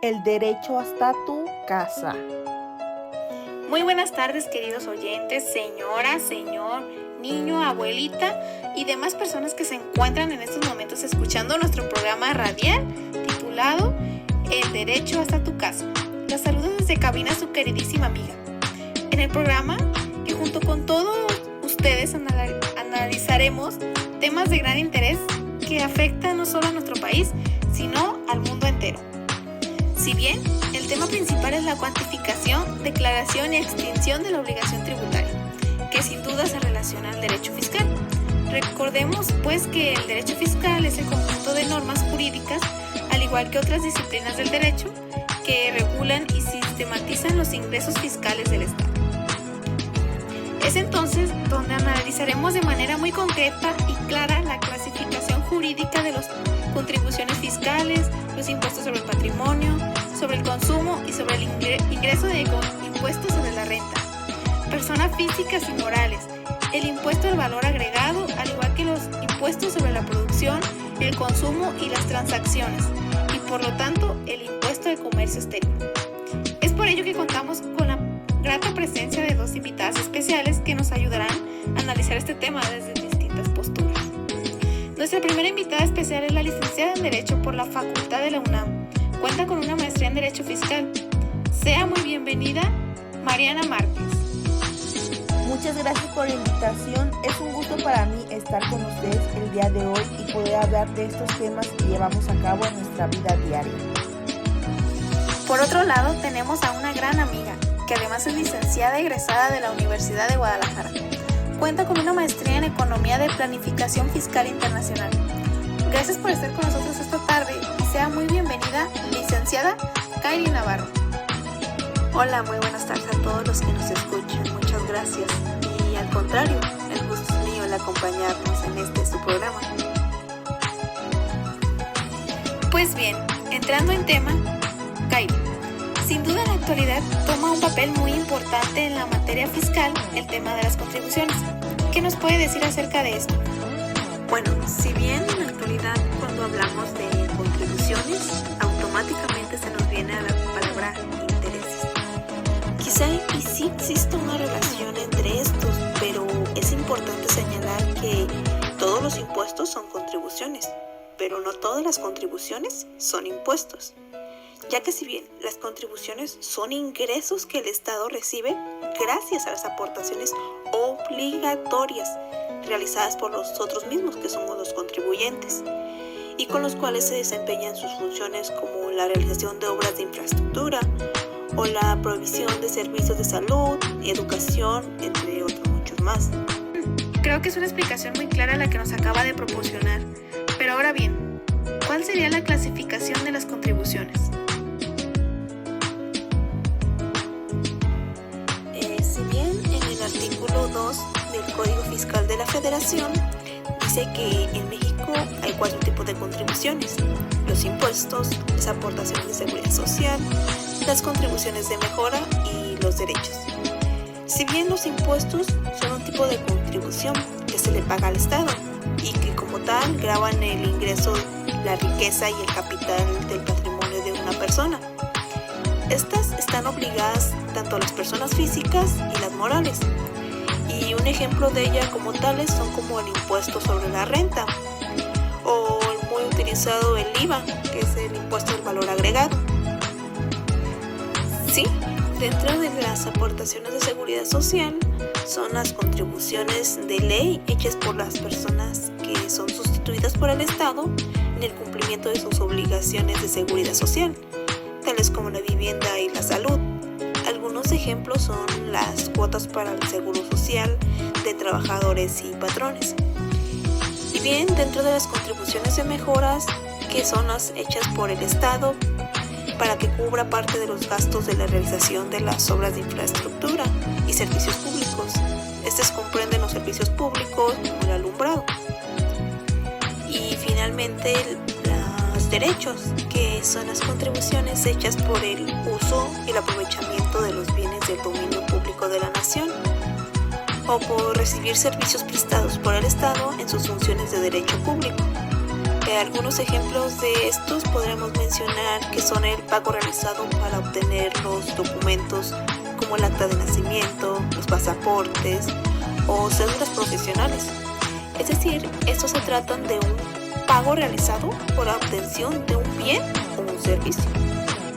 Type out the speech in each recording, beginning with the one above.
el derecho hasta tu casa. Muy buenas tardes, queridos oyentes, señora, señor, niño, abuelita y demás personas que se encuentran en estos momentos escuchando nuestro programa radial titulado El derecho hasta tu casa. La saludo desde cabina su queridísima amiga. En el programa, que junto con todos ustedes analizaremos temas de gran interés que afectan no solo a nuestro país, sino al mundo entero. Si bien el tema principal es la cuantificación, declaración y extinción de la obligación tributaria, que sin duda se relaciona al derecho fiscal. Recordemos pues que el derecho fiscal es el conjunto de normas jurídicas, al igual que otras disciplinas del derecho, que regulan y sistematizan los ingresos fiscales del Estado. Es entonces donde analizaremos de manera muy concreta y clara la clasificación jurídica de las contribuciones fiscales, los impuestos sobre el patrimonio, sobre el consumo y sobre el ingreso de impuestos sobre la renta, personas físicas y morales, el impuesto al valor agregado, al igual que los impuestos sobre la producción, el consumo y las transacciones, y por lo tanto el impuesto de comercio exterior. Es por ello que contamos con la grata presencia de dos invitadas especiales que nos ayudarán a analizar este tema desde distintas posturas. Nuestra primera invitada especial es la licenciada en Derecho por la Facultad de la UNAM. Cuenta con una maestría en Derecho Fiscal. Sea muy bienvenida, Mariana Márquez. Muchas gracias por la invitación. Es un gusto para mí estar con ustedes el día de hoy y poder hablar de estos temas que llevamos a cabo en nuestra vida diaria. Por otro lado, tenemos a una gran amiga, que además es licenciada egresada de la Universidad de Guadalajara. Cuenta con una maestría en Economía de Planificación Fiscal Internacional. Gracias por estar con nosotros esta tarde y sea muy bienvenida, licenciada Kairi Navarro. Hola, muy buenas tardes a todos los que nos escuchan. Muchas gracias. Y al contrario, el gusto es mío el acompañarnos en su programa. Pues bien, entrando en tema, Kairi, sin duda en la actualidad toma un papel muy importante en la materia fiscal el tema de las contribuciones. ¿Qué nos puede decir acerca de esto? Bueno, si bien en la actualidad cuando hablamos de contribuciones, automáticamente se nos viene a la palabra intereses. Quizá y sí existe una relación entre estos, pero es importante señalar que todos los impuestos son contribuciones, pero no todas las contribuciones son impuestos. Ya que si bien las contribuciones son ingresos que el Estado recibe gracias a las aportaciones obligatorias realizadas por nosotros mismos, que somos los contribuyentes, y con los cuales se desempeñan sus funciones como la realización de obras de infraestructura o la provisión de servicios de salud, educación, entre otros muchos más. Creo que es una explicación muy clara la que nos acaba de proporcionar. Pero ahora bien, ¿cuál sería la clasificación de las contribuciones? Si bien en el artículo 2 del Código Fiscal de la Federación dice que en México hay 4 tipos de contribuciones: los impuestos, las aportaciones de seguridad social, las contribuciones de mejora y los derechos. Si bien los impuestos son un tipo de contribución que se le paga al Estado y que como tal gravan el ingreso, la riqueza y el capital del patrimonio de una persona, estas están obligadas tanto a las personas físicas y las morales. Y un ejemplo de ella como tales son como el impuesto sobre la renta o el muy utilizado el IVA, que es el impuesto al valor agregado. Sí, dentro de las aportaciones de seguridad social son las contribuciones de ley hechas por las personas que son sustituidas por el Estado en el cumplimiento de sus obligaciones de seguridad social, tales como la vivienda y la salud. Algunos ejemplos son las cuotas para el seguro social de trabajadores y patrones. Y bien, dentro de las contribuciones de mejoras, que son las hechas por el Estado para que cubra parte de los gastos de la realización de las obras de infraestructura y servicios públicos. Estos comprenden los servicios públicos como el alumbrado. Y finalmente los derechos, que son las contribuciones hechas por el uso y el aprovechamiento de los bienes del dominio público de la nación o por recibir servicios prestados por el Estado en sus funciones de derecho público. Algunos ejemplos de estos podremos mencionar que son el pago realizado para obtener los documentos como el acta de nacimiento, los pasaportes o cédulas profesionales. Es decir, estos se tratan de un pago realizado por la obtención de un bien o un servicio.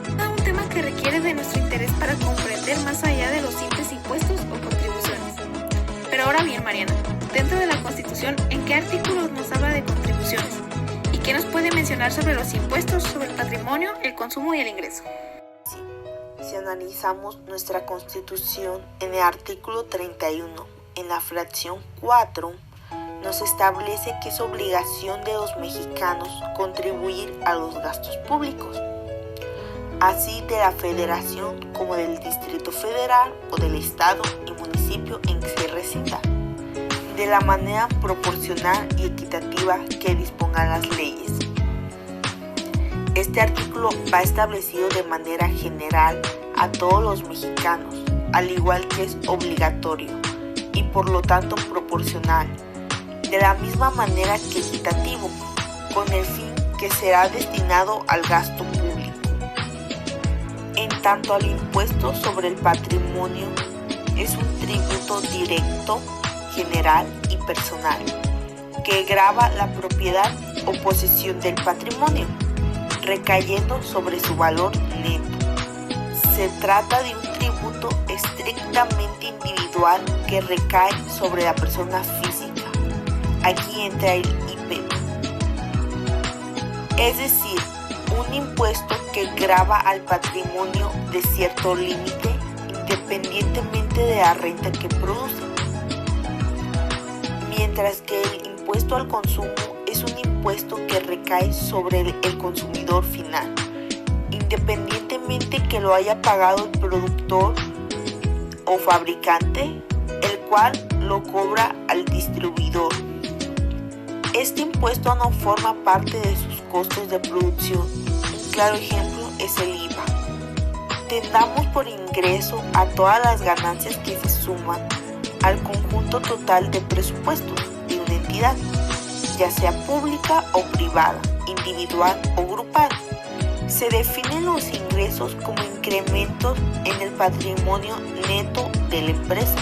Un tema que requiere de nuestro interés para comprender más allá de los simples impuestos o contribuciones. Pero ahora bien, Mariana, dentro de la Constitución, ¿en qué artículos nos habla de contribuciones? ¿Y qué nos puede mencionar sobre los impuestos, sobre el patrimonio, el consumo y el ingreso? Si analizamos nuestra Constitución en el artículo 31, en la fracción 4, nos establece que es obligación de los mexicanos contribuir a los gastos públicos, así de la Federación como del Distrito Federal o del Estado y municipio en que se resida, de la manera proporcional y equitativa que dispongan las leyes. Este artículo va establecido de manera general a todos los mexicanos, al igual que es obligatorio y por lo tanto proporcional, de la misma manera que equitativo, con el fin que será destinado al gasto público. En tanto al impuesto sobre el patrimonio, es un tributo directo, general y personal, que grava la propiedad o posesión del patrimonio, recayendo sobre su valor neto. Se trata de un tributo estrictamente individual que recae sobre la persona física. Aquí entra el IPP. Es decir, un impuesto que grava al patrimonio de cierto límite independientemente de la renta que produce. Mientras que el impuesto al consumo es un impuesto que recae sobre el consumidor final, independientemente que lo haya pagado el productor o fabricante, el cual lo cobra al distribuidor. Este impuesto no forma parte de sus costos de producción. Un claro ejemplo es el IVA. Tendamos por ingreso a todas las ganancias que se suman al conjunto total de presupuestos de una entidad, ya sea pública o privada, individual o grupal. Se definen los ingresos como incrementos en el patrimonio neto de la empresa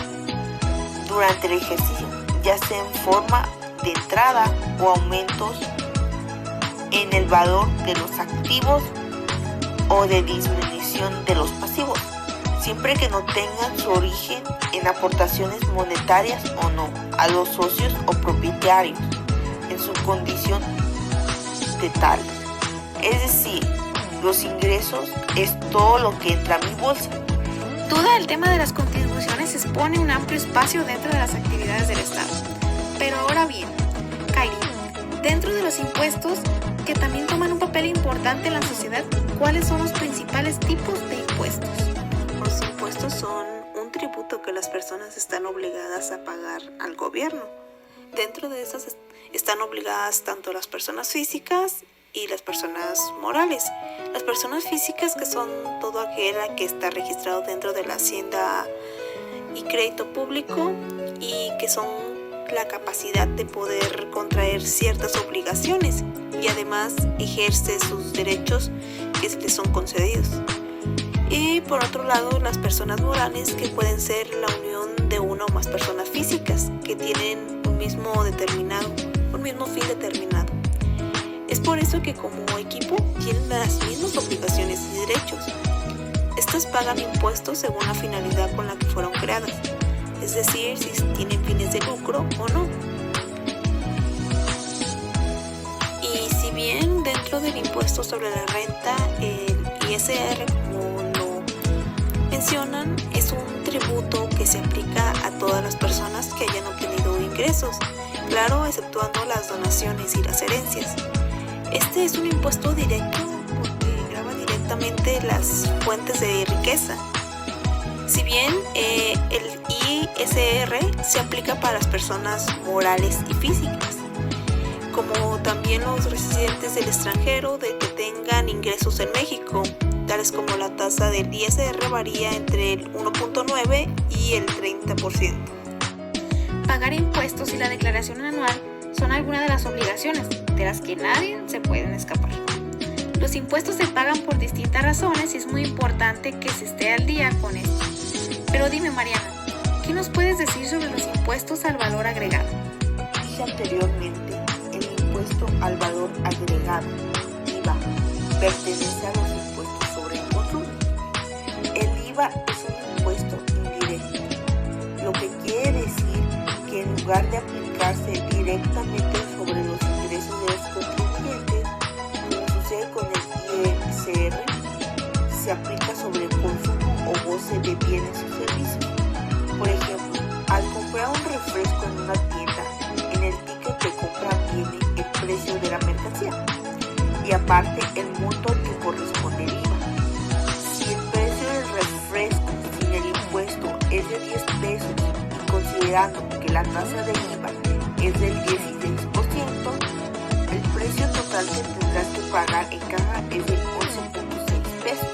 durante el ejercicio, ya sea en forma de entrada o aumentos en el valor de los activos o de disminución de los pasivos, siempre que no tengan su origen en aportaciones monetarias o no a los socios o propietarios en su condición de tales. Es decir, los ingresos es todo lo que entra a mi bolsa. Duda el tema de las contribuciones expone un amplio espacio dentro de las actividades del Estado. Pero ahora bien, Kairi, dentro de los impuestos que también toman un papel importante en la sociedad, ¿cuáles son los principales tipos de impuestos? Los impuestos son un tributo que las personas están obligadas a pagar al gobierno. Dentro de esas están obligadas tanto las personas físicas y las personas morales. Las personas físicas, que son todo aquel que está registrado dentro de la Hacienda y Crédito Público y que son la capacidad de poder contraer ciertas obligaciones y además ejerce sus derechos que les son concedidos. Y por otro lado, las personas morales, que pueden ser la unión de una o más personas físicas que tienen un mismo fin determinado. Es por eso que como equipo tienen las mismas obligaciones y derechos. Estas pagan impuestos según la finalidad con la que fueron creadas, es decir, si tienen fines de lucro o no. Y si bien dentro del impuesto sobre la renta, el ISR, como lo mencionan, es un tributo que se aplica a todas las personas que hayan obtenido ingresos, claro, exceptuando las donaciones y las herencias. Este es un impuesto directo porque grava directamente las fuentes de riqueza. Si bien el ISR se aplica para las personas morales y físicas, como también los residentes del extranjero de que tengan ingresos en México, tales como la tasa del ISR varía entre el 1.9 y el 30%. Pagar impuestos y la declaración anual son algunas de las obligaciones, de las que nadie se puede escapar. Los impuestos se pagan por distintas razones y es muy importante que se esté al día con esto. Pero dime, Mariana, ¿qué nos puedes decir sobre los impuestos al valor agregado? Dije anteriormente, el impuesto al valor agregado, IVA, pertenece a los impuestos sobre el consumo. El IVA es un impuesto indirecto, lo que quiere decir que en lugar de aplicarse directamente sobre los ingresos de los contribuyentes, como sucede con el ISR, se aplica sobre el consumo o goce de bienes o servicios. Por ejemplo, al comprar un refresco en una tienda, en el ticket de compra viene el precio de la mercancía y aparte el monto al que corresponde el IVA. Si el precio del refresco sin el impuesto es de 10 pesos y considerando que la tasa de IVA es del 16%, el precio total que tendrás que pagar en caja es de 11.6 pesos.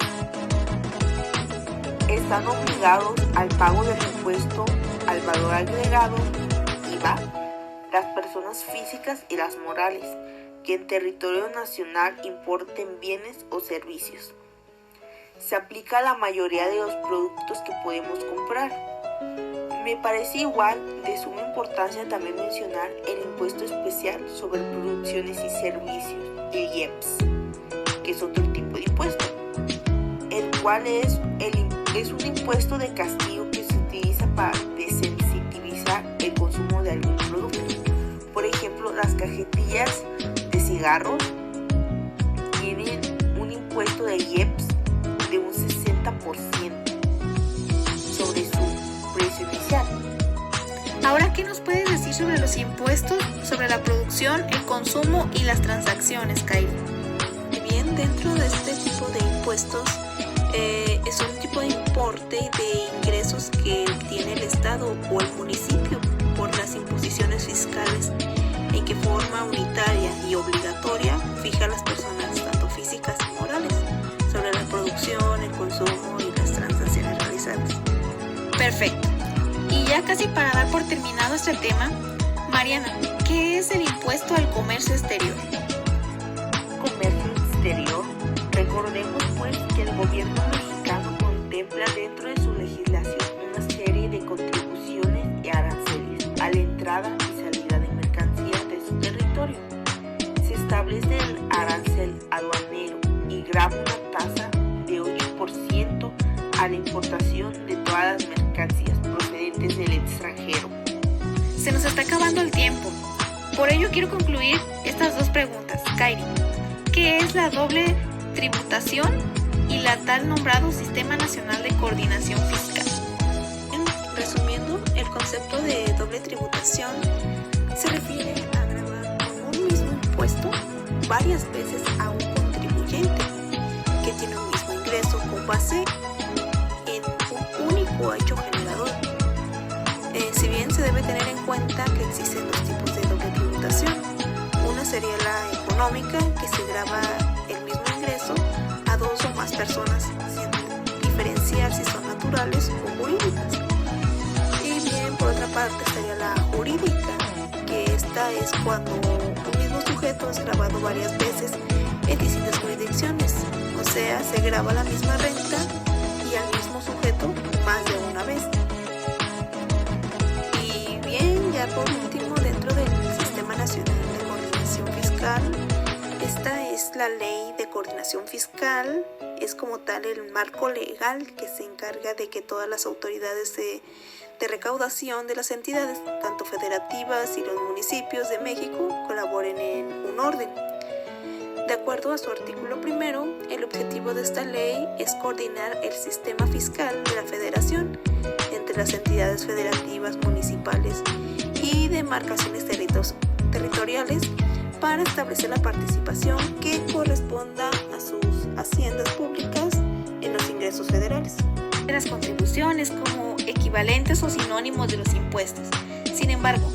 Están obligados al pago del impuesto al valor agregado, IVA, las personas físicas y las morales que en territorio nacional importen bienes o servicios. Se aplica a la mayoría de los productos que podemos comprar. Me parece igual de suma importancia también mencionar el impuesto especial sobre producciones y servicios, el IEPS, que es otro tipo de impuesto, el cual es un impuesto de castigo que se utiliza para desensitivizar el consumo de algún producto. Por ejemplo, las cajetillas de cigarros tienen un impuesto de IEPS de un 60% sobre su precio inicial. Ahora, ¿qué nos puedes decir sobre los impuestos sobre la producción, el consumo y las transacciones, Kairi? Bien, dentro de este tipo de impuestos es un tipo de importe de ingresos que obtiene el Estado o el municipio por las imposiciones fiscales en que forma unitaria y obligatoria fija a las personas, tanto físicas y morales, sobre la producción, el consumo y las transacciones realizadas. Perfecto. Y ya casi para dar por terminado este tema, Mariana, ¿qué es el impuesto al comercio exterior? Comercio exterior. Recordemos pues que el gobierno mexicano contempla dentro de su legislación una serie de contribuciones y aranceles a la entrada y salida de mercancías de su territorio. Se establece el arancel aduanero y grava una tasa de 8% a la importación de todas las mercancías procedentes del extranjero. Se nos está acabando el tiempo. Por ello quiero concluir estas dos preguntas. Kairi, ¿qué es la doble tributación y la tal nombrado Sistema Nacional de Coordinación Fiscal? Resumiendo, el concepto de doble tributación se refiere a gravar con un mismo impuesto varias veces a un contribuyente que tiene un mismo ingreso con base en un único hecho generador. Si bien se debe tener en cuenta que existen dos tipos de doble tributación. Una sería la económica, que se grava el mismo ingreso a dos o más personas, sin diferenciar si son naturales o jurídicas. Y bien, por otra parte estaría la jurídica, que esta es cuando un mismo sujeto es grabado varias veces en distintas jurisdicciones, o sea, se graba la misma renta y al mismo sujeto más de una vez. Y bien, ya por último, dentro del Sistema Nacional de Coordinación Fiscal, esta es la Ley de Coordinación Fiscal, es como tal el marco legal que se encarga de que todas las autoridades de recaudación de las entidades, tanto federativas y los municipios de México, colaboren en un orden. De acuerdo a su artículo primero, el objetivo de esta ley es coordinar el sistema fiscal de la federación entre las entidades federativas, municipales y demarcaciones territoriales para establecer la participación que corresponda a sus haciendas públicas en los ingresos federales. Las contribuciones como equivalentes o sinónimos de los impuestos. Sin embargo,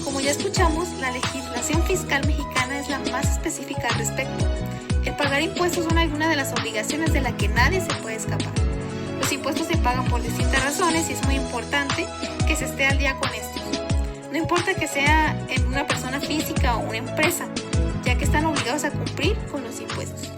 como ya escuchamos, la legislación fiscal mexicana es la más específica al respecto. El pagar impuestos son algunas de las obligaciones de las que nadie se puede escapar. Los impuestos se pagan por distintas razones y es muy importante que se esté al día con estos. No importa que sea en una persona física o una empresa, ya ya que están obligados a cumplir con los impuestos.